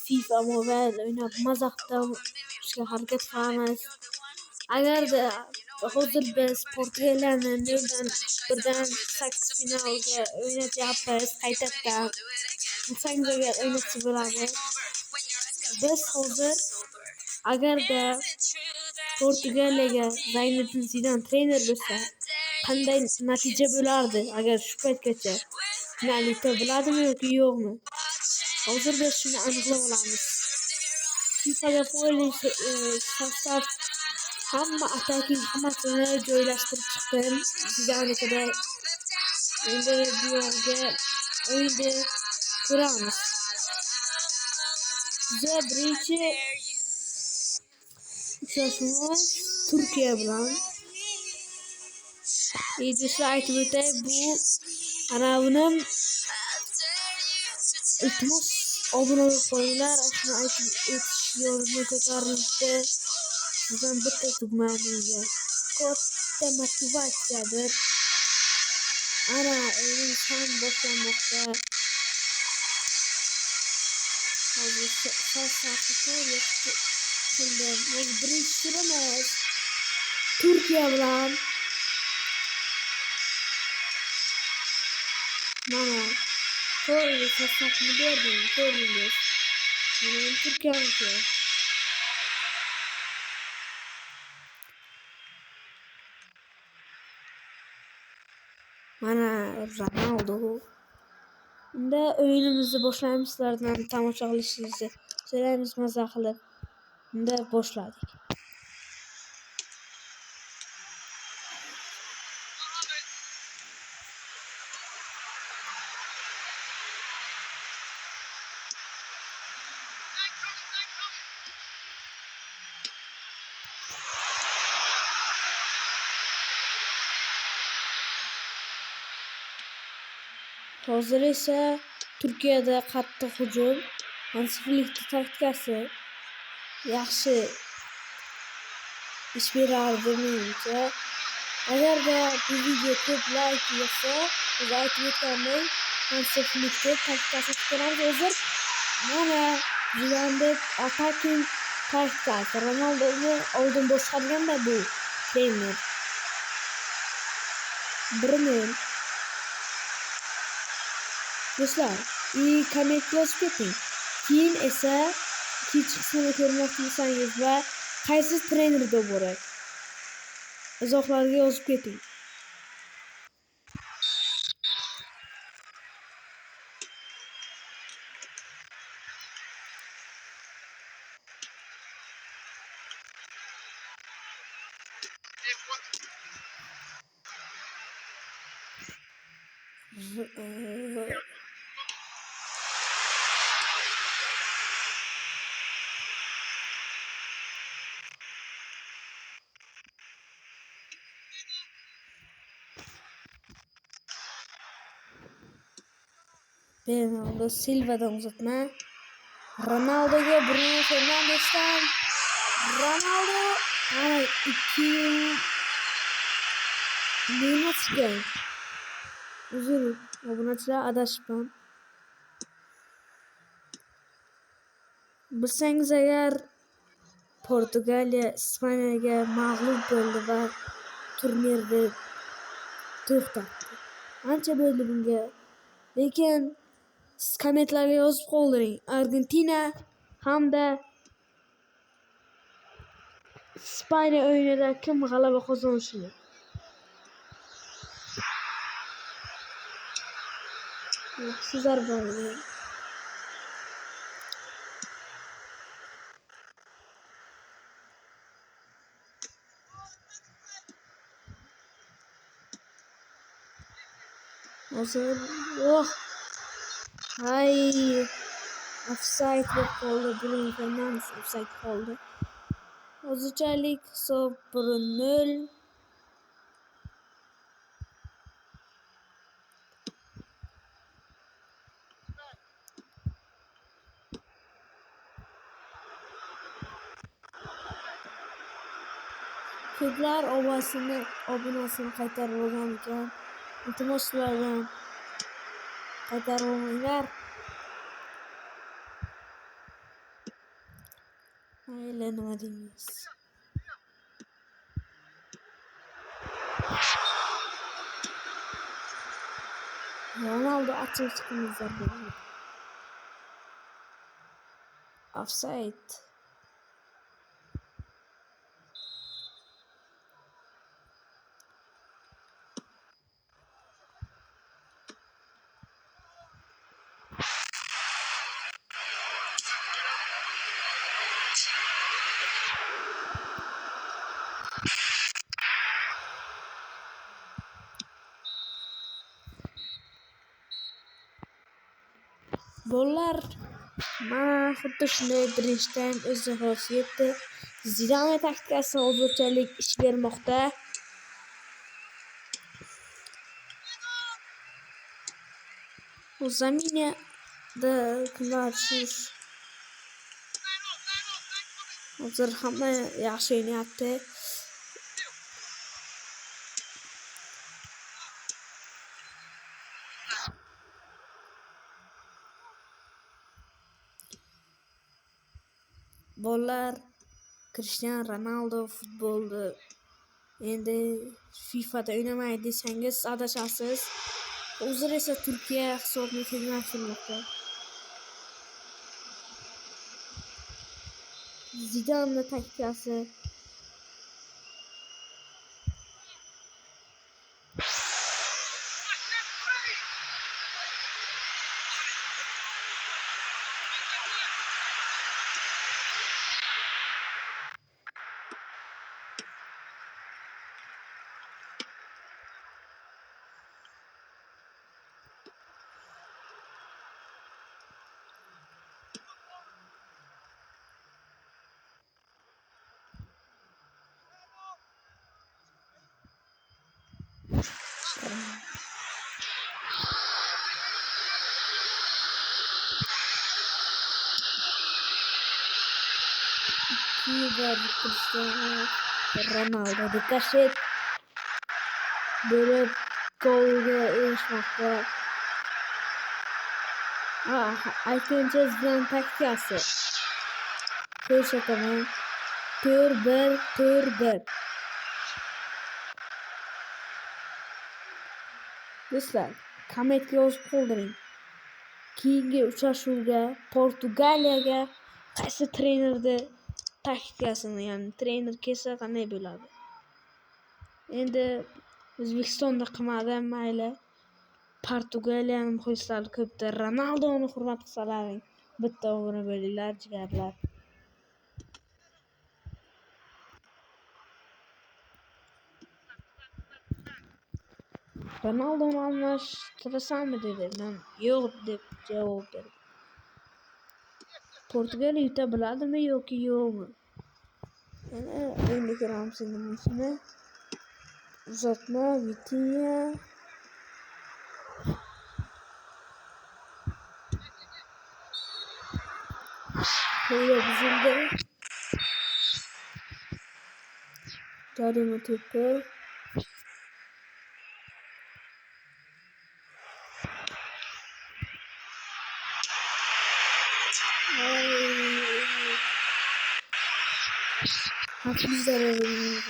FIFA Mobile o'ynab maza qilishga harakat qilamiz. Agarda hozir biz Portugaliyani 0-1dan 8 finalga o'ynatyapmiz qaytadan. Bilsangiz agar o'ynatsa bo'ladi. Biz hozir agarda Portugaliyaga Zayniddin Zidan trener bo'lsa, qanday natija bo'lardi agar shu paytgacha finalga yeta bo'ladimi yoki yo'qmi? Hozir biz shuni aniqlab olamiz. FIFAga qo'yilish sostav hamma attacking hammasini joylashtirib chiqdim. Zidanikida endi bu yerga o'yinda ko'ramiz. Biza birinchi uchrashuvimiz Turkiya bilan. Do'stlar, aytib o'tay, bu anavinim iltimos obuna bo'lib qo'yinglar. Shuni aytib o'tish yo'lini ko'tarildi. Sizdan bitta tugmaniga katta motivatsiyadir. Ana o'yin ham boshlanmoqda. Hozir birinchi turimiz Turkiya bilan. Mana to'g'ri safni berdim, ko'rdingiz. Mana Turkiyaniki. Mana Ronaldo. Unda o'yinimizni boshlaymiz. Sizlardan tomosha qilishingizni so'raymiz maza qilib. Unda boshladik. Hozir esa Turkiyada qattiq hujum. Hansi Flickning taktikasi yaxshi ish berardi menimcha. Agarda bu video ko'p like yesa, biz aytib o'tganday Hansi Flickning taktikasini ko'ramiz. Hozir mana Zidanning attacking taktikasi. Ronaldoni oldin boshqarganda bu trener. Birini do'stlar, kommentga yozib keting. Keyin esa ikkinchi qismini ko'rmoqchi bo'lsangiz va qaysi trenerda bo'rak izohlarga yozib keting. Bernardo Silva'dan uzatma. Ronaldoga Bruno Fernandes'dan. Ronaldo ana 2 Neymar uzr, obunachilar adashibman. Bilsangiz agar Portugaliya Ispaniyaga mag'lub bo'ldi va turnirni to'xtatdi. Ancha bo'ldi bunga. Lekin siz kommentlarga yozib qoldiring. Argentina hamda Ispaniya o'yinida kim g'alaba qozonishini. Sizlar bilan hozir offside qoldi. Bruno Fernandes offside qoldi. Hozirchalik hisob 1-0. Ko'plar obunasini qaytarib olgan ekan. Iltimos sizlardan qaytarib olinglar. Mayli, nima deymiz. Ronaldo açık çıkımızlar dedi. Offside. Gollar mana xuddi shunday birinchi taym o'z nihoyasiga yetdi. Zidane taktikasi o'zbochalik ish bermoqda. Bu zaminada kimlar shush. Hozir hamma yaxshi o'ynayapti. Bolalar Cristiano Ronaldo futbolda endi FIFAda o'ynamaydi desangiz adashasiz. Hozir esa Turkiya hisobni tenglashtirmoqda. Zidane taktikasi Kiber Cristiano Ronaldo dikkat böyle golga erişmekte. Aytgancha Zidane taktikasi. Ko'rsataman. 4-1. Do'stlar, kommentga yozib qoldiring. Keyingi uchrashuvga Portugaliyaga qaysi trenerni taktikasini, ya'ni trener kelsa qanday bo'ladi? Endi O'zbekistonda qilmadi, mayli. Portugaliyani muxlislari ko'pdir. Ronaldoni hurmat qilsalaring, bitta obuna bo'linglar, jigarlar. Ronaldoni almashtirasanmi dedi. Men yo'q deb javob berdim. Portugaliya yuta biladimi yoki yo'qmi? Mana endi ko'ramiz nima. Uzatma, Vitinha. Böyle buzuldu. Jarima to'pi. Hafif zarar veriyor.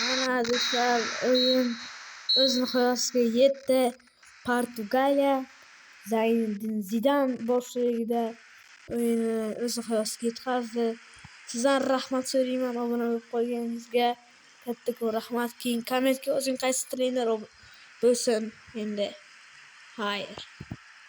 Mana do'stlar, o'yin o'z nihoyasiga yetdi. Portugaliya Zinedine Zidane boshchiligida o'yinni o'z nihoyasiga yetkazdi. Sizdan rahmat so'rayman obuna bo'lib qolganingizga. Katta rahmat. Keyin kommentga yozing qaysi trener bo'lsin endi. Xayr.